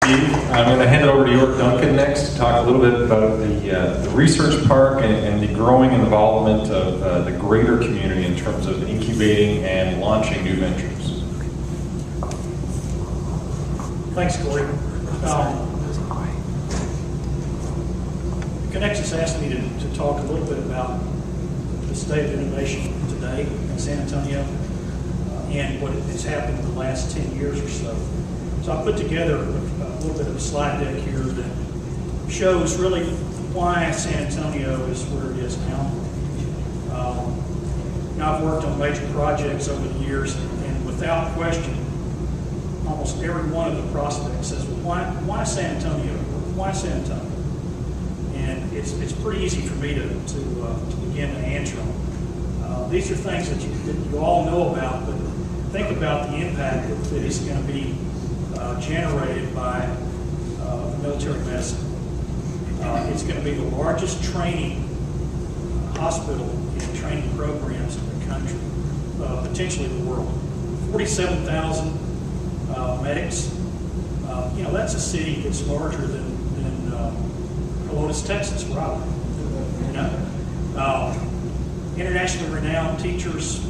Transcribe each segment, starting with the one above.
Steve. I'm going to hand it over to York Duncan next to talk a little bit about the research park and the growing involvement of the greater community in terms of incubating and launching new ventures. Thanks, Cory. Connections asked me to talk a little bit about the state of innovation today in San Antonio and what has happened in the last 10 years or so. So I put together a little bit of a slide deck here that shows really why San Antonio is where it is now. I've worked on major projects over the years, and without question, almost every one of the prospects says, well, why San Antonio? Why San Antonio? And it's pretty easy for me to begin to answer them. These are things that you all know about, but think about the impact that is going to be generated by military medicine. It's going to be the largest training hospital and training programs in the country, potentially the world. 47,000 medics. That's a city that's larger than Helotes, Texas, where I live. Internationally renowned teachers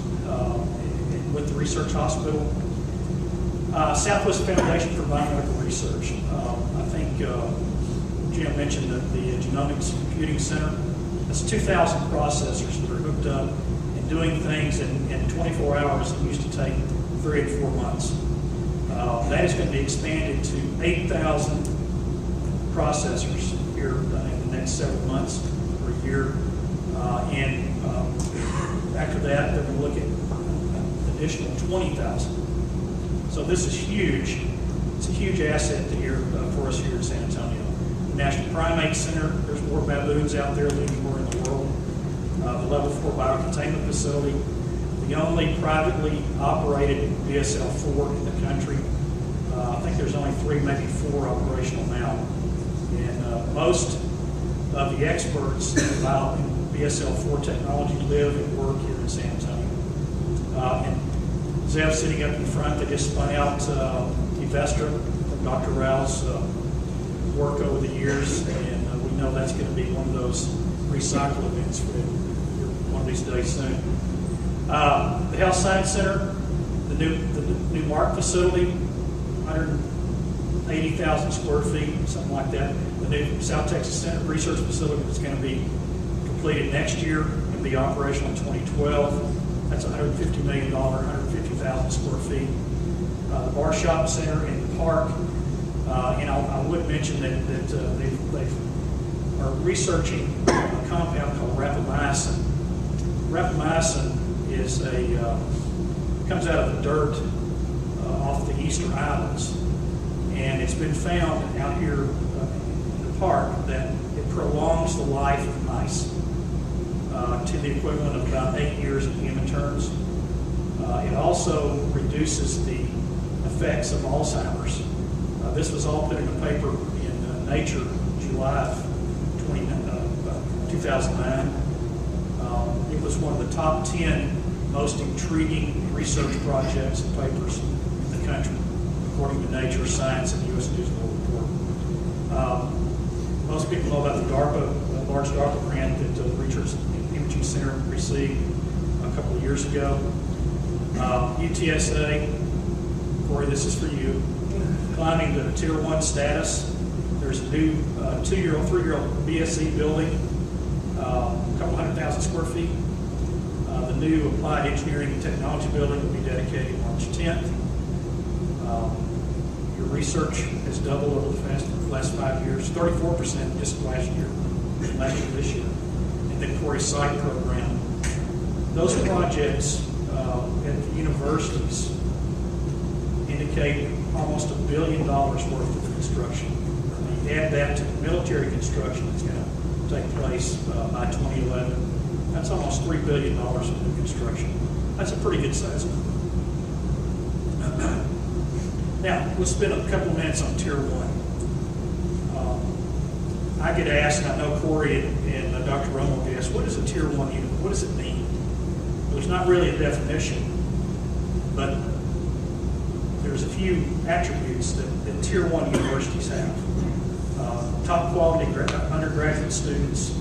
with the research hospital. Southwest Foundation for Biomedical Research. I think Jim mentioned that the Genomics Computing Center. That's 2,000 processors that are hooked up and doing things in 24 hours that used to take 3 and 4 months. That is going to be expanded to 8,000 processors here in the next several months or a year. And after that, they're going to look at an additional 20,000. So this is huge. It's a huge asset here for us here in San Antonio. The National Primate Center, there's more baboons out there than anywhere in the world. The Level 4 Biocontainment Facility, the only privately operated BSL-4 in the country. I think there's only 3, maybe 4 operational now. And most of the experts about BSL-4 technology live and work here in San Antonio. And Zev sitting up in front, they just spun out Evestra from Dr. Rao's work over the years, and we know that's going to be one of those recycle events for one of these days soon. The Health Science Center, the new MARC facility, 180,000 square feet, something like that. The new South Texas Center Research Facility is going to be completed next year and be operational in 2012. That's $150 million, 150,000 square feet. The Bar Shop Center in the park, and I would mention that they are researching a compound called rapamycin. Rapamycin is comes out of the dirt off the Eastern Islands, and it's been found out here in the park that it prolongs the life of mice to the equivalent of about 8 years in human terms. It also reduces the effects of Alzheimer's. This was all put in a paper in Nature, July of 2009. It was one of the top 10 most intriguing research projects and papers in the country, according to Nature, Science, and U.S. News and World Report. Most people know about the large DARPA grant that the Research Imaging Center received a couple of years ago. UTSA, Cory, this is for you. Climbing the Tier 1 status. There's a new 2-year-old, 3-year-old BSc building, a couple 100,000 square feet. The new Applied Engineering and Technology building will be dedicated March 10th. Your research has doubled over the last 5 years, 34% just last year this year. And then Cory's site program. Those projects at the universities indicate almost $1 billion worth of construction. You add that to the military construction that's going to take place by 2011. That's almost $3 billion of new construction. That's a pretty good size number. Now, let's spend a couple of minutes on Tier 1. I get asked, and I know Cory and Dr. Romo get asked, what is a Tier 1 unit? What does it mean? There's not really a definition, but there's a few attributes that Tier 1 universities have. Top quality undergraduate students,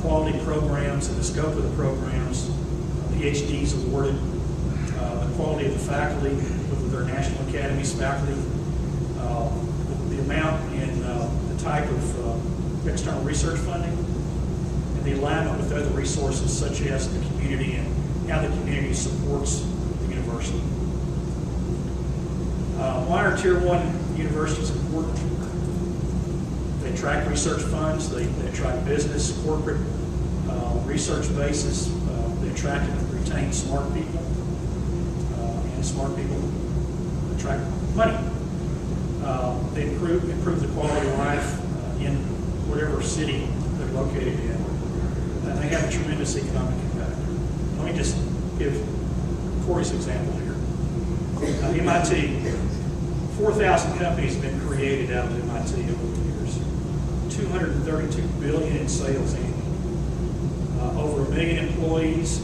quality programs and the scope of the programs, PhDs awarded, the quality of the faculty, with their National Academies faculty, the amount and the type of external research funding, and the alignment with other resources such as the community and how the community supports the university. Why are Tier 1 universities important? They attract research funds, they attract business, corporate, research bases, they attract and retain smart people, and smart people attract money. They improve the quality of life in whatever city they're located in, and they have a tremendous economic impact. Let me just give Cory's example here. MIT, 4,000 companies have been created out of MIT over the years. 232 billion in sales annually. Over 1 million employees.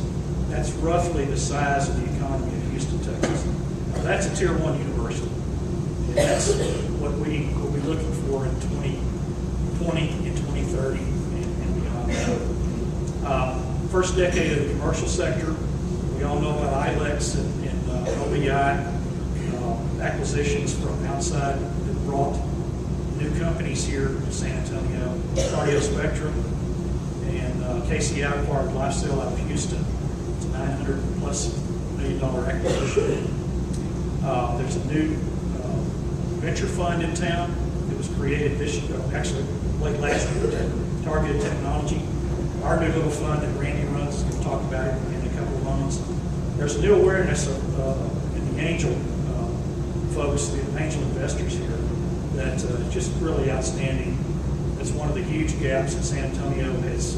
That's roughly the size of the economy of Houston, Texas. Now, that's a Tier 1 university. And that's what we'll be looking for in 2020 and 2030 and beyond. First decade of the commercial sector. We all know about ILEX and OBI, acquisitions from outside that brought new companies here to San Antonio, Cardio Spectrum, and KCI acquired Lifestyle out of Houston. It's a $900+ million acquisition. There's a new venture fund in town. It was created this year, actually late last year, Targeted Technology. Our new little fund that Randy runs is going to talk about it in a couple of moments. There's a new awareness of in the angel folks, the angel investors here, that just really outstanding. It's one of the huge gaps that San Antonio has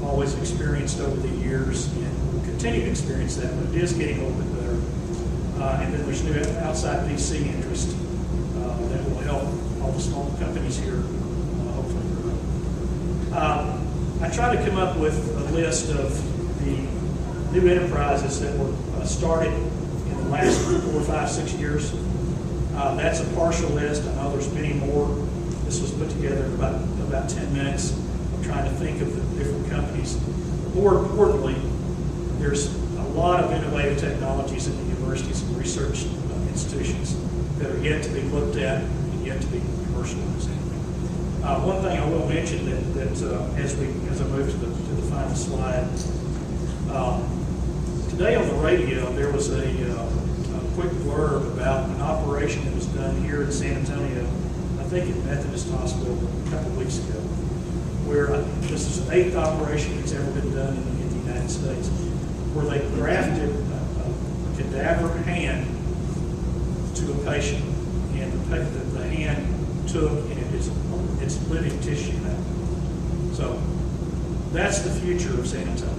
always experienced over the years, and will continue to experience that, but it is getting a little bit better. And then there's new outside VC interest that will help all the small companies here hopefully grow. I tried to come up with a list of the new enterprises that were started in the last 4, 5, 6 years. That's a partial list. I know there's many more. This was put together in about 10 minutes. I'm trying to think of the different companies. More importantly, there's a lot of innovative technologies in the universities and research institutions that are yet to be looked at and yet to be commercialized. One thing I will mention that as I move to the final slide, today on the radio there was a quick blurb about an operation that was done here in San Antonio, I think at Methodist Hospital a couple of weeks ago, where this is the 8th operation that's ever been done in the United States, where they grafted a cadaver hand to a patient, and the hand took, and it's living tissue now. So that's the future of San Antonio.